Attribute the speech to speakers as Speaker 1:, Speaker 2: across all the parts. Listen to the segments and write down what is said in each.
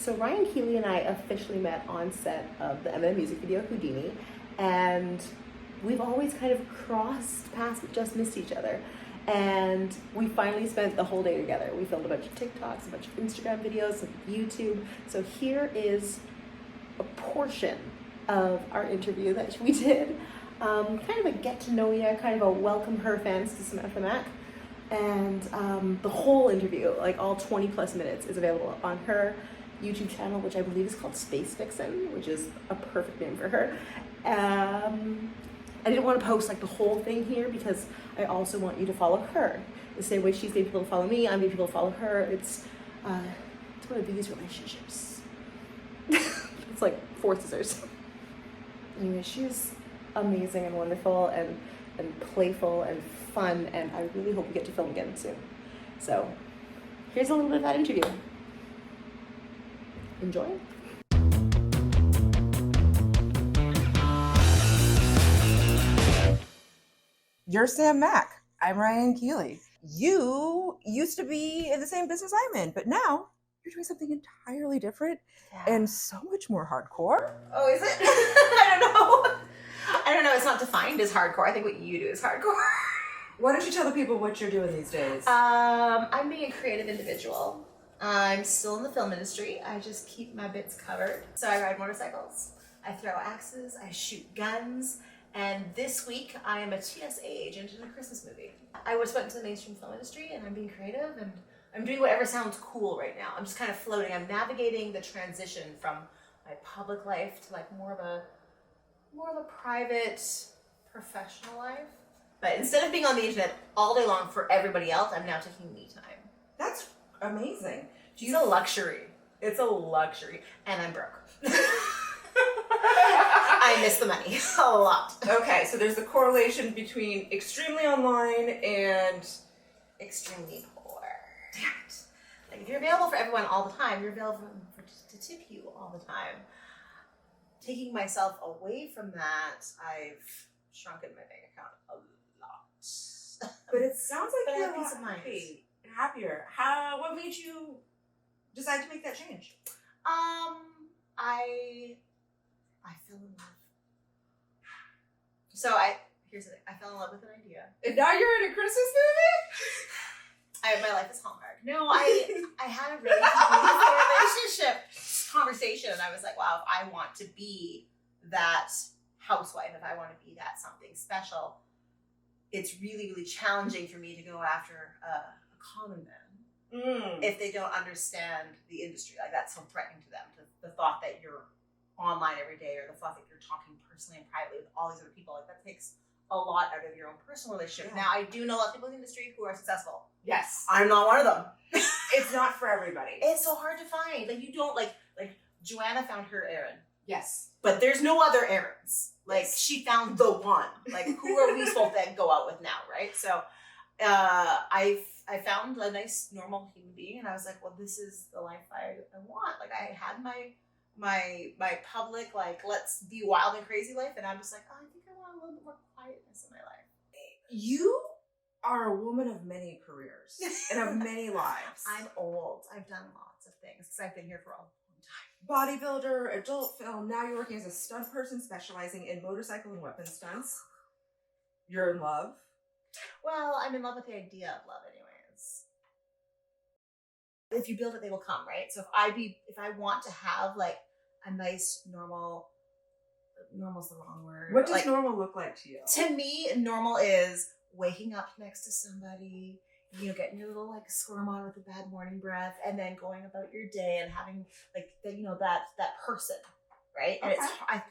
Speaker 1: So Ryan, Keeley, and I officially met on set of the Eminem music video Houdini, and we've always kind of crossed paths but just missed each other. And we finally spent the whole day together. We filmed a bunch of TikToks, a bunch of Instagram videos, some YouTube. So here is a portion of our interview that we did. Kind of a get to know ya, kind of a welcome her fans to Samantha Mack. And the whole interview, like all 20 plus minutes, is available on her YouTube channel, which I believe is called Space Vixen, which is a perfect name for her. I didn't want to post like the whole thing here because I also want you to follow her. The same way she's made people to follow me, I'm made people to follow her. It's one of these relationships. It's like four scissors. Anyway, she's amazing and wonderful and playful and fun, and I really hope we get to film again soon. So here's a little bit of that interview. Enjoy.
Speaker 2: You're Sam Mack. I'm Ryan Keeley. You used to be in the same business I'm in, but now you're doing something entirely different and so much more hardcore.
Speaker 1: Oh, is it? I don't know. I don't know. It's not defined as hardcore. I think what you do is hardcore.
Speaker 2: Why don't you tell the people what you're doing these days?
Speaker 1: I'm being a creative individual. I'm still in the film industry. I just keep my bits covered. So I ride motorcycles, I throw axes, I shoot guns, and this week I am a TSA agent in a Christmas movie. I was put into the mainstream film industry, and I'm being creative, and I'm doing whatever sounds cool right now. I'm just kind of floating. I'm navigating the transition from my public life to like more of a private, professional life. But instead of being on the internet all day long for everybody else, I'm now taking me time.
Speaker 2: That's amazing.
Speaker 1: It's a luxury. It's a luxury. And I'm broke. I miss the money a lot.
Speaker 2: Okay, so there's the correlation between extremely online and
Speaker 1: extremely poor. Damn it. Like, if you're available for everyone all the time, you're available to tip you all the time. Taking myself away from that, I've shrunken my bank account a lot.
Speaker 2: But it sounds like
Speaker 1: you're
Speaker 2: a lot happier. What made you decide to make that change?
Speaker 1: I fell in love. So here's the thing. I fell in love with an idea.
Speaker 2: And now you're in a Christmas movie?
Speaker 1: My life is Hallmark. No, I had a really beautiful relationship conversation, and I was like, wow, if I want to be that housewife, if I want to be that something special, it's really, really challenging for me to go after a common man if they don't understand the industry. Like, that's so threatening to them. The thought that you're online every day, or the thought that you're talking personally and privately with all these other people, like, that takes a lot out of your own personal relationship. Yeah. Now, I do know a lot of people in the industry who are successful.
Speaker 2: Yes.
Speaker 1: I'm not one of them.
Speaker 2: It's not for everybody.
Speaker 1: It's so hard to find. Like, you don't, like Joanna found her Aaron.
Speaker 2: Yes.
Speaker 1: But there's no other Aarons. Like, yes. She found the one. Like, who are we supposed to go out with now, right? So, I found a nice, normal human being, and I was like, well, this is the life I want. Like, I had my public, like, let's be wild and crazy life, and I'm just like, oh, I think I want a little bit more quietness in my life.
Speaker 2: You are a woman of many careers and of many lives.
Speaker 1: I'm old. I've done lots of things because I've been here for a long time.
Speaker 2: Bodybuilder, adult film, now you're working as a stunt person specializing in motorcycle and weapon stunts. You're in love.
Speaker 1: Well, I'm in love with the idea of love anyways. If you build it, they will come, right? So if I want to have like a nice normal's the wrong word.
Speaker 2: What does normal look like to you?
Speaker 1: To me, normal is waking up next to somebody, getting your little like squirm on with a bad morning breath, and then going about your day and having like that person, right? And
Speaker 2: okay.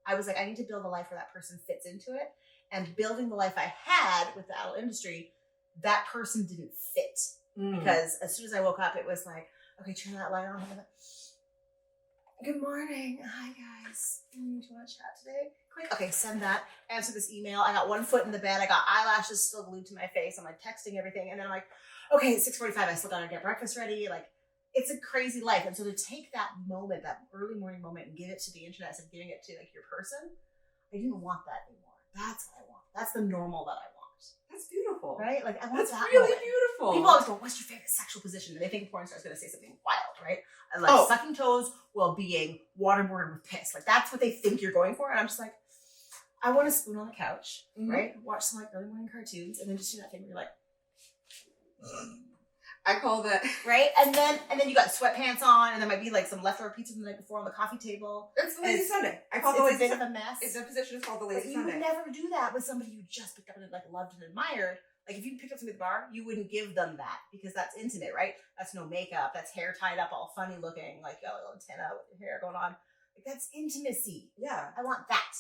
Speaker 1: I was like, I need to build a life where that person fits into it. And building the life I had with the adult industry, that person didn't fit. Because as soon as I woke up, it was like, okay, turn that light on. Good morning. Hi, guys. Do you want to chat today? Quick. Okay, send that. Answer this email. I got one foot in the bed. I got eyelashes still glued to my face. I'm like texting everything. And then I'm like, okay, it's 6:45. I still got to get breakfast ready. Like, it's a crazy life. And so to take that moment, that early morning moment, and give it to the internet instead of giving it to like your person, I didn't want that anymore. That's what I want. That's the normal that I want.
Speaker 2: That's beautiful.
Speaker 1: Right? Like, I want
Speaker 2: That's
Speaker 1: that
Speaker 2: really
Speaker 1: moment.
Speaker 2: beautiful.
Speaker 1: People always go, what's your favorite sexual position? And they think a porn star's going to say something wild, right? And like sucking toes while being waterboarded with piss. Like, that's what they think you're going for. And I'm just like, I want to spoon on the couch, right? Watch some like early morning cartoons and then just do that thing where you're like,
Speaker 2: I call that
Speaker 1: right, and then you got sweatpants on, and there might be like some leftover pizza from the night before on the coffee table.
Speaker 2: It's the lazy Sunday. I call
Speaker 1: it's a bit of a mess.
Speaker 2: It's a position is called the lazy
Speaker 1: Sunday.
Speaker 2: Sunday.
Speaker 1: You would never do that with somebody you just picked up and like loved and admired. Like if you picked up somebody at the bar, you wouldn't give them that because that's intimate, right? That's no makeup. That's hair tied up, all funny looking, like you got a little antenna with your hair going on. Like that's intimacy.
Speaker 2: Yeah,
Speaker 1: I want that.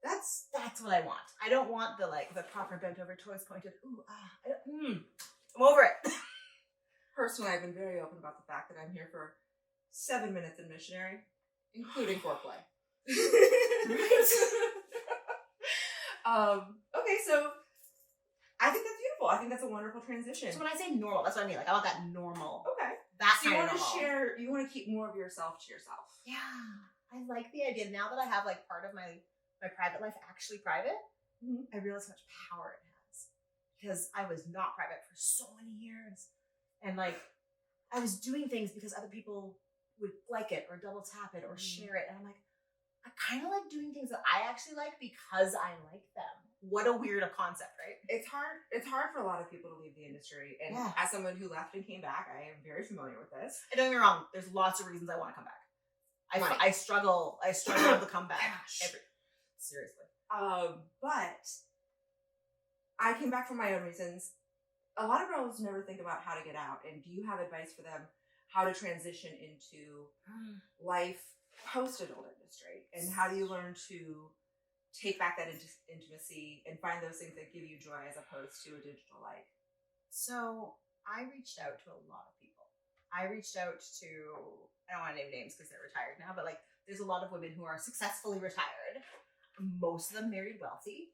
Speaker 2: That's
Speaker 1: what I want. I don't want the like the proper bent over toys pointed. Ooh, I'm over it.
Speaker 2: Personally, I've been very open about the fact that I'm here for 7 minutes in missionary, including foreplay. Okay, so I think that's beautiful. I think that's a wonderful transition.
Speaker 1: So when I say normal, that's what I mean. Like I want that normal.
Speaker 2: Okay.
Speaker 1: That
Speaker 2: so you
Speaker 1: kind
Speaker 2: want
Speaker 1: of
Speaker 2: to
Speaker 1: normal.
Speaker 2: share. You want to keep more of yourself to yourself.
Speaker 1: Yeah, I like the idea. Now that I have like part of my private life actually private, I realize how much power it has because I was not private for so many years, and like I was doing things because other people would like it or double tap it or share it, and I'm like, I kind of like doing things that I actually like because I like them. What a weird concept, right?
Speaker 2: It's hard. It's hard for a lot of people to leave the industry, and as someone who left and came back, I am very familiar with this.
Speaker 1: And don't get me wrong. There's lots of reasons I want to come back. I struggle to come back. Seriously.
Speaker 2: But I came back for my own reasons. A lot of girls never think about how to get out. And do you have advice for them how to transition into life post-adult industry? And how do you learn to take back that intimacy and find those things that give you joy as opposed to a digital life?
Speaker 1: So I reached out to a lot of people. I reached out to, I don't want to name names because they're retired now, but like there's a lot of women who are successfully retired. Most of them married wealthy.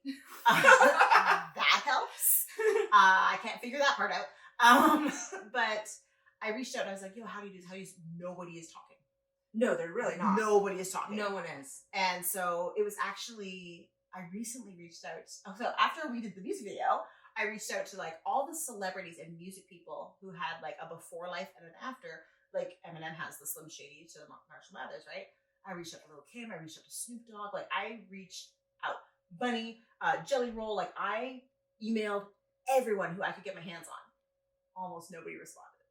Speaker 1: That helps. I can't figure that part out. But I reached out and I was like, yo, how do you do this? Nobody is talking.
Speaker 2: No, they're really not.
Speaker 1: Nobody is talking.
Speaker 2: No one is.
Speaker 1: And so it was actually, I recently reached out. So after we did the music video, I reached out to like all the celebrities and music people who had like a before life and an after. Like Eminem has the Slim Shady to Marshall Mathers, right? I reached out to Lil Kim. I reached out to Snoop Dogg. Like I reached out. Bunny, Jelly Roll. Like I emailed everyone who I could get my hands on. Almost nobody responded.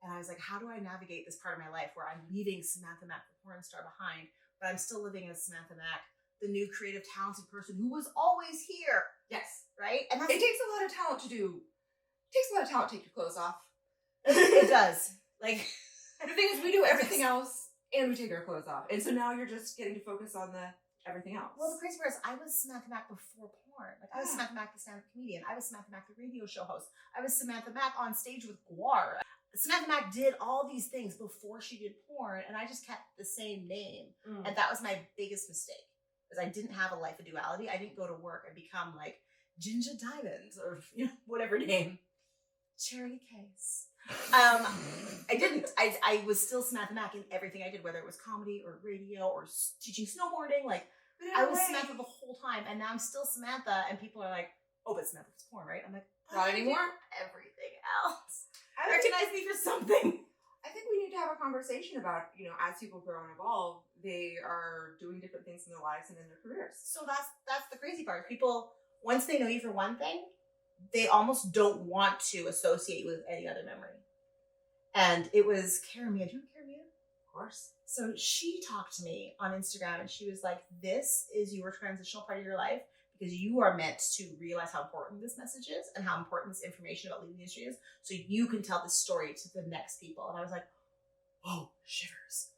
Speaker 1: And I was like, how do I navigate this part of my life where I'm leaving Samantha Mack, the porn star, behind, but I'm still living as Samantha Mack, the new creative, talented person who was always here.
Speaker 2: Yes.
Speaker 1: Right? And
Speaker 2: it takes a lot of talent to do. It takes a lot of talent to take your clothes off.
Speaker 1: It does. Like
Speaker 2: the thing is, we do everything else and we take our clothes off, and so now you're just getting to focus on the everything else.
Speaker 1: Well, the crazy part is, I was Samantha Mack before porn. Like I was Samantha Mack, the stand-up comedian. I was Samantha Mack, the radio show host. I was Samantha Mack on stage with Guar. Samantha Mack did all these things before she did porn, and I just kept the same name. And that was my biggest mistake, because I didn't have a life of duality. I didn't go to work and become like Ginger Diamonds or whatever name. Charity Case. I didn't. I was still Samantha Mack in everything I did, whether it was comedy or radio or teaching snowboarding. Like I was Samantha the whole time, and now I'm still Samantha, and people are like, "Oh, but Samantha's porn, right?" I'm like,
Speaker 2: "Not anymore."
Speaker 1: Everything else. Recognize me for something.
Speaker 2: I think we need to have a conversation about, as people grow and evolve, they are doing different things in their lives and in their careers.
Speaker 1: So that's the crazy part. People, once they know you for one thing, they almost don't want to associate you with any other memory. And it was Karamia. Do you know Karamia?
Speaker 2: Of course.
Speaker 1: So she talked to me on Instagram and she was like, this is your transitional part of your life, because you are meant to realize how important this message is and how important this information about leaving the industry is, so you can tell this story to the next people. And I was like, whoa, shivers.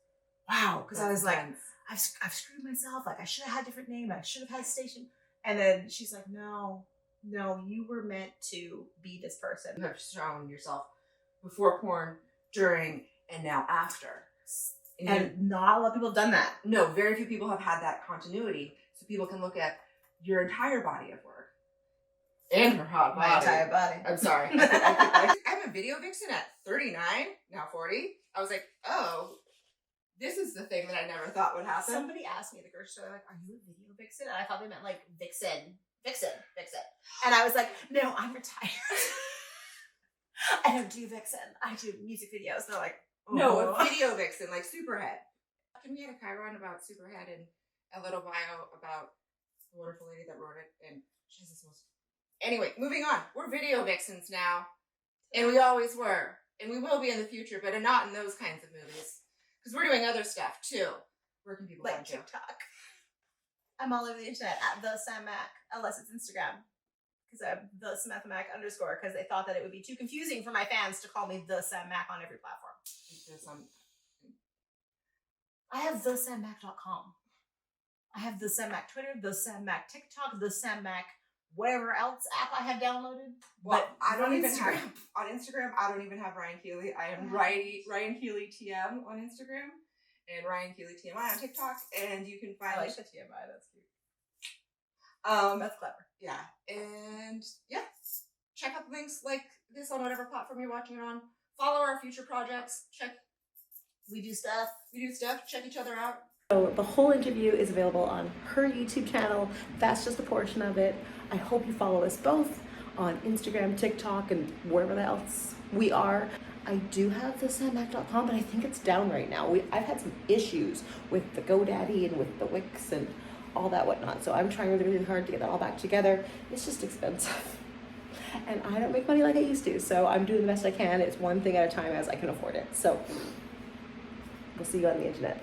Speaker 1: Wow. Because I was like, I've screwed myself. Like I should have had a different name. I should have had a station. And then she's like, no, you were meant to be this person.
Speaker 2: You have shown yourself before porn, during, and now after.
Speaker 1: And not a lot of people have done that. No,
Speaker 2: very few people have had that continuity, so people can look at your entire body of work. And her hot body.
Speaker 1: My entire body.
Speaker 2: I'm sorry. I'm a video vixen at 39, now 40. I was like, oh, this is the thing that I never thought would happen.
Speaker 1: Somebody asked me at the grocery store, like, are you a video vixen? And I thought they meant like vixen.
Speaker 3: Vixen. And I was like, no, I'm retired. I don't do Vixen. I do music videos. They're like,
Speaker 2: No, a video vixen, like Superhead. Can we get a Chiron about Superhead and a little bio about the wonderful lady that wrote it? And she's this most. Anyway, moving on. We're video vixens now, and we always were, and we will be in the future, but not in those kinds of movies because we're doing other stuff too. Where can people
Speaker 3: like
Speaker 2: find you?
Speaker 3: TikTok. I'm all over the internet at the Sam Mac, unless it's Instagram. Because I'm the Samantha Mac _ because they thought that it would be too confusing for my fans to call me the Sam Mac on every platform. I have thesammac.com. I have the Sam Mac Twitter, the Sam Mac TikTok, the Sam Mac whatever else app I have downloaded.
Speaker 2: Well,
Speaker 3: but
Speaker 2: I don't even
Speaker 3: Instagram.
Speaker 2: have on Instagram. I don't even have Ryan Keeley. I am Ryan Keeley TM on Instagram and Ryan Keeley TMI on TikTok. And you can find
Speaker 3: I like the TMI. That's cute. That's clever.
Speaker 2: Yeah, and yeah, check out the links like this on whatever platform you're watching it on. Follow our future projects.
Speaker 3: We do stuff.
Speaker 2: Check each other out.
Speaker 1: So the whole interview is available on her YouTube channel. That's just a portion of it. I hope you follow us both on Instagram, TikTok, and wherever else we are. I do have the sammac.com, but I think it's down right now. I've had some issues with the GoDaddy and with the Wix and all that whatnot. So I'm trying really, really hard to get that all back together. It's just expensive. And I don't make money like I used to. So I'm doing the best I can. It's one thing at a time as I can afford it. So we'll see you on the internet.